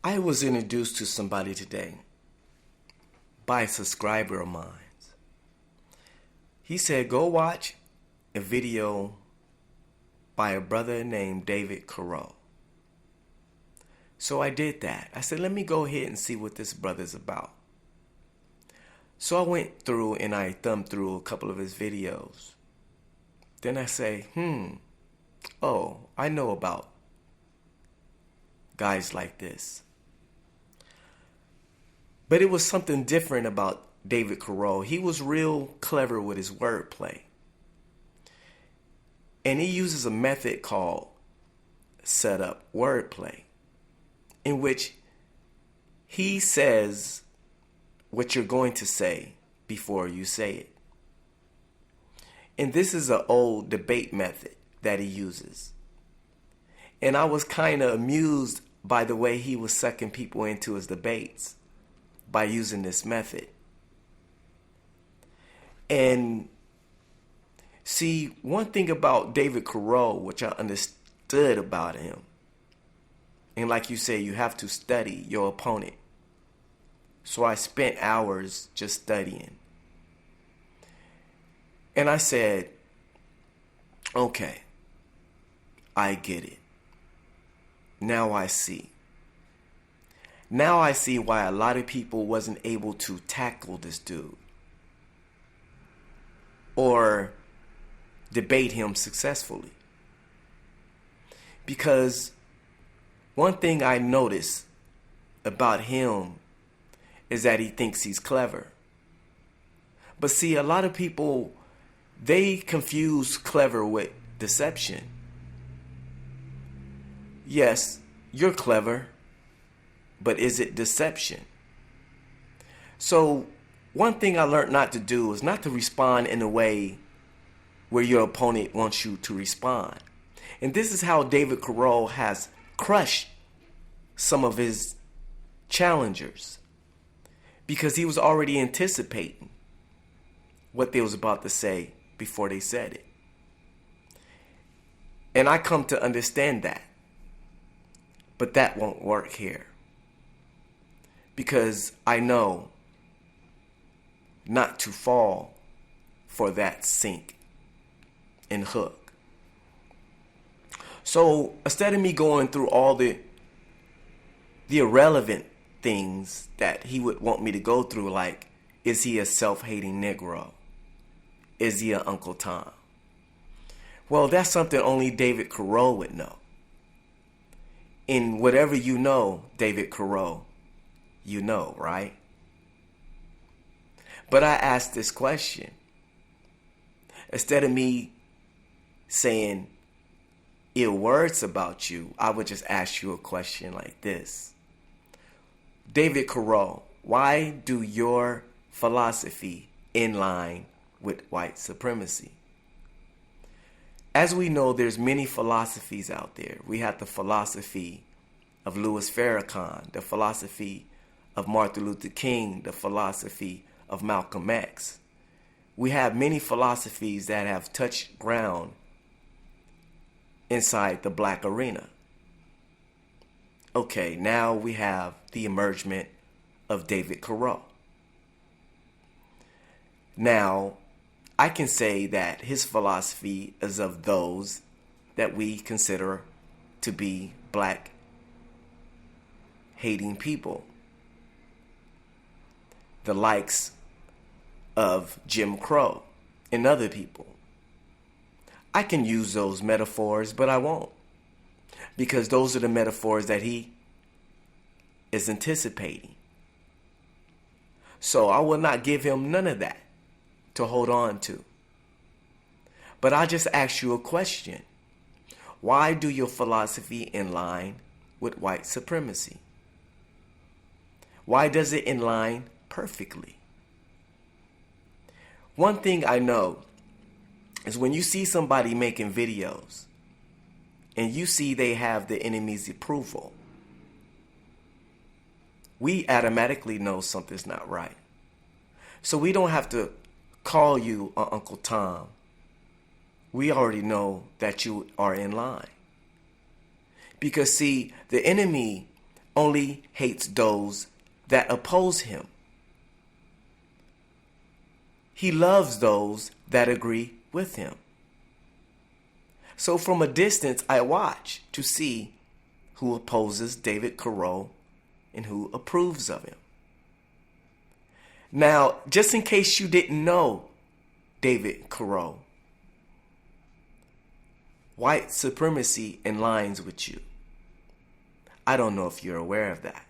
I was introduced to somebody today by a subscriber of mine. He said, go watch a video by a brother named David Carroll. So I did that. I said, let me go ahead and see what this brother's about. So I went through and I thumbed through a couple of his videos. Then I say, oh, I know about guys like this. But it was something different about David Carroll. He was real clever with his wordplay. And he uses a method called setup wordplay, in which he says what you're going to say before you say it. And this is an old debate method that he uses. And I was kind of amused by the way he was sucking people into his debates by using this method. And see, one thing about David Carroll, which I understood about him, and like you say, you have to study your opponent. So I spent hours just studying. And I said, okay, I get it. Now I see. Now I see why a lot of people wasn't able to tackle this dude or debate him successfully. Because one thing I notice about him is that he thinks he's clever. But see, a lot of people, they confuse clever with deception. Yes, you're clever, but is it deception? So one thing I learned not to do is not to respond in a way where your opponent wants you to respond. And this is how David Carroll has crushed some of his challengers, because he was already anticipating what they was about to say before they said it. And I come to understand that. But that won't work here. Because I know not to fall for that sink and hook. So instead of me going through all the irrelevant things that he would want me to go through, like, is he a self-hating Negro? Is he an Uncle Tom? Well, that's something only David Carroll would know. And whatever you know, David Carroll, you know, right? But I asked this question. Instead of me saying ill words about you, I would just ask you a question like this. David Carroll, why do your philosophy in line with white supremacy? As we know, there's many philosophies out there. We have the philosophy of Louis Farrakhan, the philosophy of Martin Luther King, the philosophy of Malcolm X. We have many philosophies that have touched ground inside the black arena. Okay, now we have the emergement of David Carroll. Now, I can say that his philosophy is of those that we consider to be black hating people. The likes of Jim Crow and other people. I can use those metaphors, but I won't. Because those are the metaphors that he is anticipating. So I will not give him none of that to hold on to. But I'll just ask you a question. Why do your philosophy in line with white supremacy? Why does it in line perfectly? One thing I know is when you see somebody making videos and you see they have the enemy's approval, we automatically know something's not right. So we don't have to call you Uncle Tom. We already know that you are in line. Because see, the enemy only hates those that oppose him. He loves those that agree with him. So from a distance, I watch to see who opposes David Carroll and who approves of him. Now, just in case you didn't know David Carroll, white supremacy aligns with you. I don't know if you're aware of that.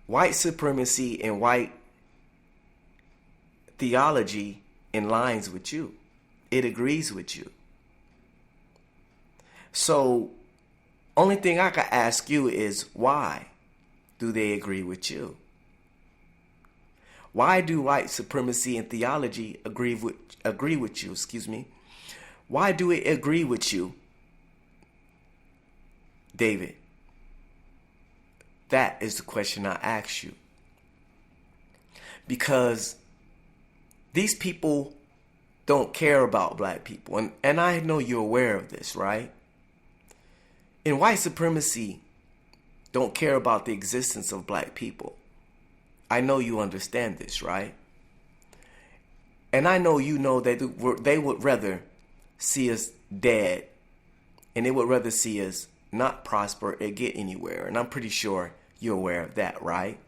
White supremacy and white theology aligns with you. It agrees with you. So, only thing I can ask you is, why do they agree with you? Why do white supremacy and theology agree with you? Why do it agree with you, David? That is the question I ask you. Because these people don't care about black people. And I know you're aware of this, right? And white supremacy don't care about the existence of black people. I know you understand this, right? And I know you know that they would rather see us dead, and they would rather see us not prosper or get anywhere. And I'm pretty sure you're aware of that, right?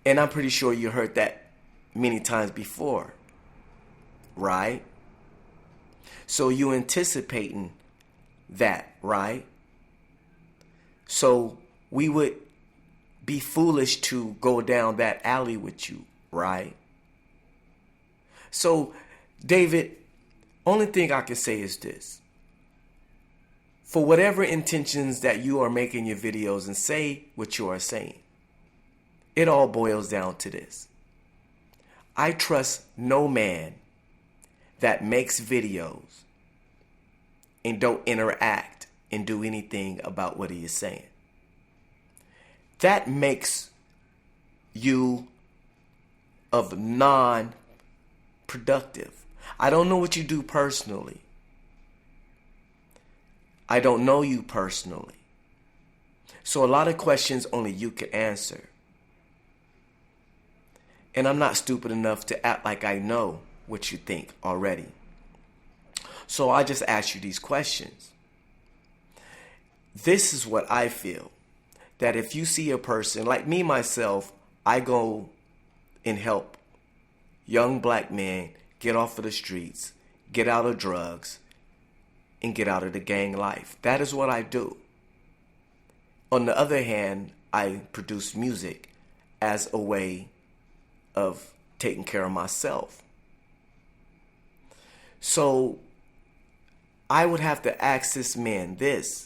And I'm pretty sure you heard that many times before, right? So you anticipating that, right? So we would be foolish to go down that alley with you, right? So, David, only thing I can say is this. For whatever intentions that you are making your videos and say what you are saying, it all boils down to this. I trust no man that makes videos and don't interact and do anything about what he is saying. That makes you of non-productive. I don't know what you do personally. I don't know you personally. So a lot of questions only you can answer. And I'm not stupid enough to act like I know what you think already. So I just ask you these questions. This is what I feel. That if you see a person, like me, myself, I go and help young black men get off of the streets, get out of drugs, and get out of the gang life. That is what I do. On the other hand, I produce music as a way of taking care of myself. So I would have to ask this man this.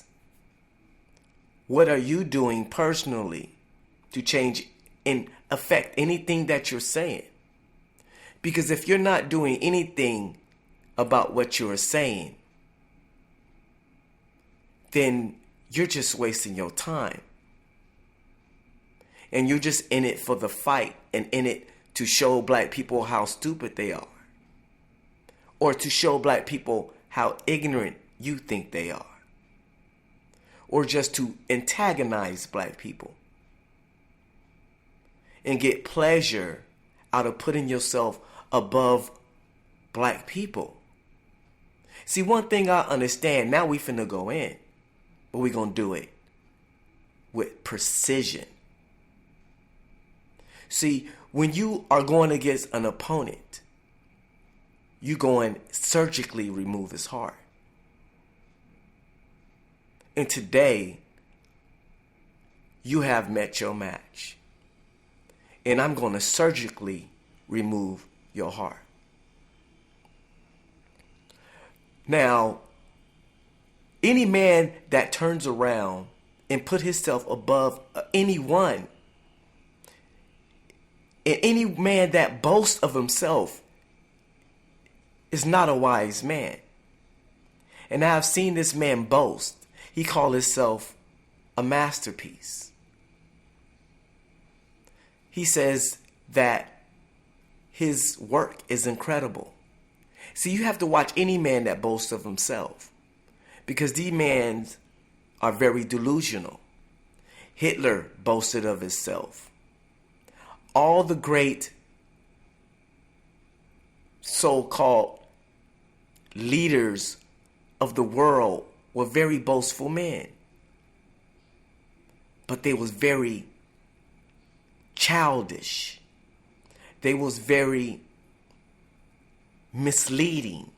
What are you doing personally to change and affect anything that you're saying? Because if you're not doing anything about what you're saying, then you're just wasting your time. And you're just in it for the fight and in it to show black people how stupid they are. Or to show black people how ignorant you think they are. Or just to antagonize black people. And get pleasure out of putting yourself above black people. See, one thing I understand, now we finna go in. But we gonna do it with precision. See, when you are going against an opponent, you go and surgically remove his heart. And today, you have met your match. And I'm going to surgically remove your heart. Now, any man that turns around and put himself above anyone, and any man that boasts of himself is not a wise man. And I have seen this man boast. He called himself a masterpiece. He says that his work is incredible. See, you have to watch any man that boasts of himself, because these men are very delusional. Hitler boasted of himself. All the great so-called leaders of the world were very boastful men. But they was very childish. They was very misleading.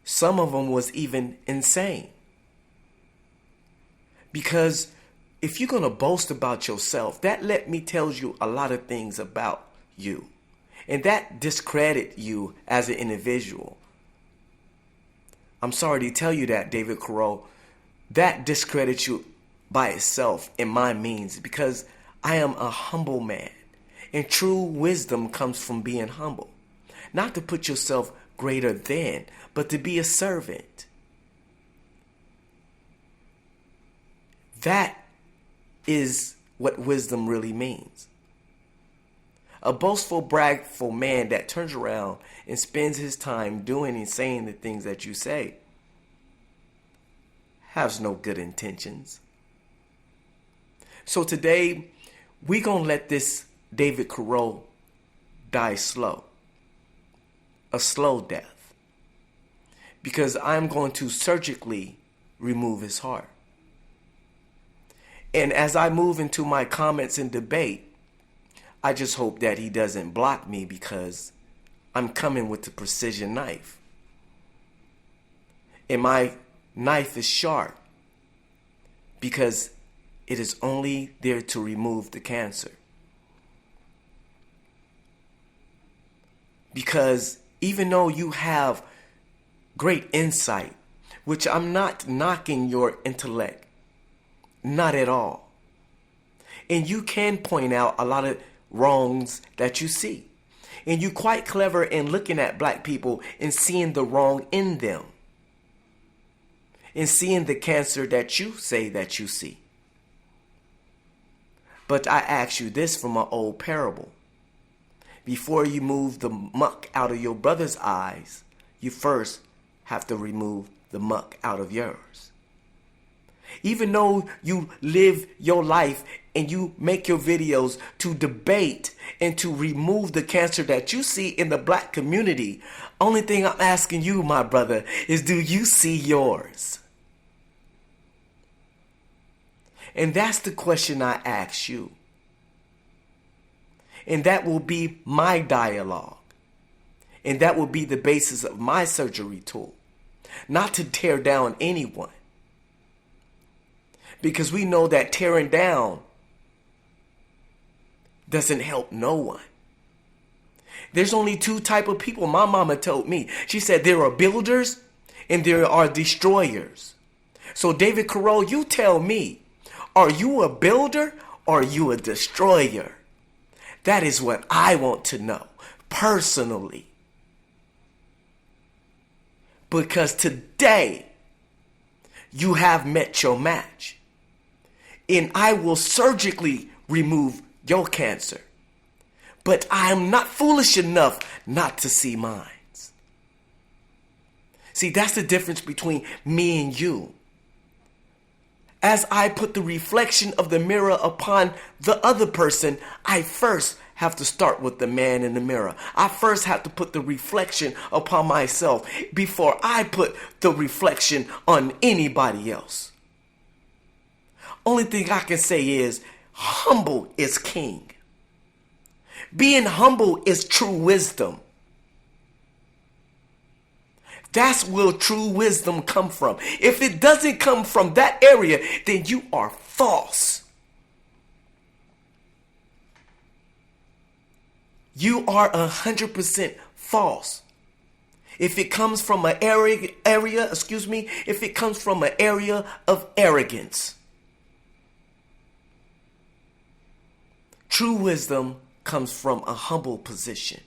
Some of them was even insane. Because if you're going to boast about yourself, that let me tell you a lot of things about you. And that discredit you as an individual. I'm sorry to tell you that, David Carroll. That discredits you by itself in my means, because I am a humble man. And true wisdom comes from being humble. Not to put yourself greater than, but to be a servant. That is what wisdom really means. A boastful, bragful man that turns around and spends his time doing and saying the things that you say has no good intentions. So today, we're going to let this David Carroll die slow. A slow death. Because I'm going to surgically remove his heart. And as I move into my comments and debate, I just hope that he doesn't block me, because I'm coming with the precision knife. And my knife is sharp because it is only there to remove the cancer. Because even though you have great insight, which I'm not knocking your intellect, not at all. And you can point out a lot of wrongs that you see. And you're quite clever in looking at black people and seeing the wrong in them. And seeing the cancer that you say that you see. But I ask you this from an old parable. Before you move the muck out of your brother's eyes, you first have to remove the muck out of yours. Even though you live your life and you make your videos to debate and to remove the cancer that you see in the black community, only thing I'm asking you, my brother, is do you see yours? And that's the question I ask you. And that will be my dialogue. And that will be the basis of my surgery tool. Not to tear down anyone. Because we know that tearing down doesn't help no one. There's only two type of people. My mama told me. She said there are builders and there are destroyers. So David Carroll, you tell me, are you a builder or are you a destroyer? That is what I want to know personally. Because today you have met your match. And I will surgically remove your cancer. But I am not foolish enough not to see mine. See, that's the difference between me and you. As I put the reflection of the mirror upon the other person, I first have to start with the man in the mirror. I first have to put the reflection upon myself before I put the reflection on anybody else. Only thing I can say is, humble is king. Being humble is true wisdom. That's where true wisdom come from. If it doesn't come from that area, then you are false. You are 100% false. If it comes from an area, if it comes from an area of arrogance. True wisdom comes from a humble position.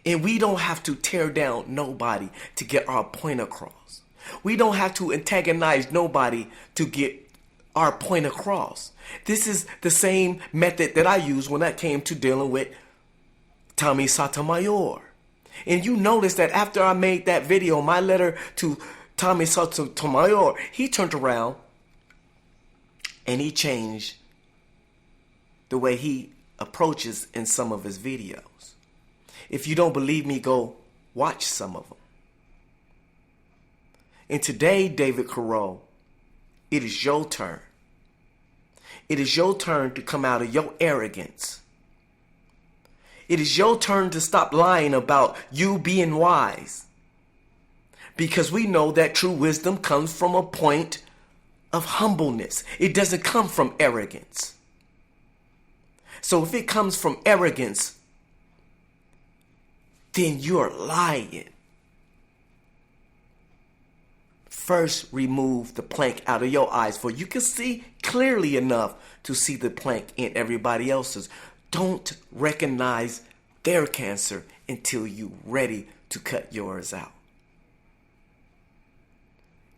And we don't have to tear down nobody to get our point across. We don't have to antagonize nobody to get our point across. This is the same method that I used when I came to dealing with Tommy Sotomayor. And you notice that after I made that video, my letter to Tommy Sotomayor, he turned around and he changed the way he approaches in some of his videos. If you don't believe me, go watch some of them. And today, David Carroll, it is your turn. It is your turn to come out of your arrogance. It is your turn to stop lying about you being wise. Because we know that true wisdom comes from a point of humbleness. It doesn't come from arrogance. So if it comes from arrogance, then you're lying. First, remove the plank out of your eyes, for you can see clearly enough to see the plank in everybody else's. Don't recognize their cancer until you're ready to cut yours out.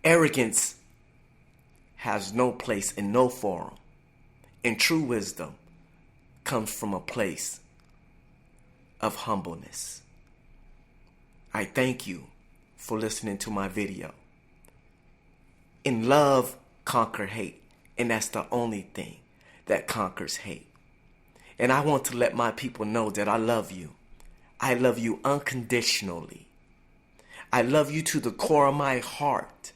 Arrogance has no place in no forum, and true wisdom comes from a place of humbleness. I thank you for listening to my video. In love, conquer hate, and that's the only thing that conquers hate. And I want to let my people know that I love you. I love you unconditionally. I love you to the core of my heart.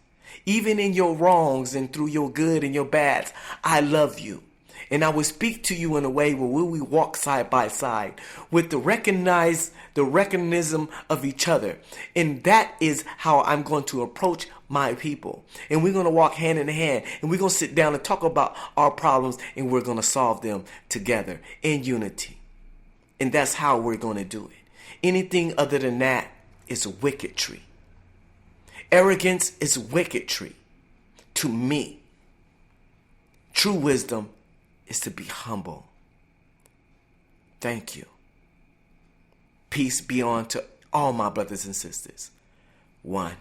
Even in your wrongs and through your good and your bads, I love you. And I will speak to you in a way where we walk side by side with the recognition of each other. And that is how I'm going to approach my people. And we're going to walk hand in hand, and we're going to sit down and talk about our problems, and we're going to solve them together in unity. And that's how we're going to do it. Anything other than that is wickedry. Arrogance is wickedry to me. True wisdom is to be humble. Thank you. Peace be on to all my brothers and sisters. One.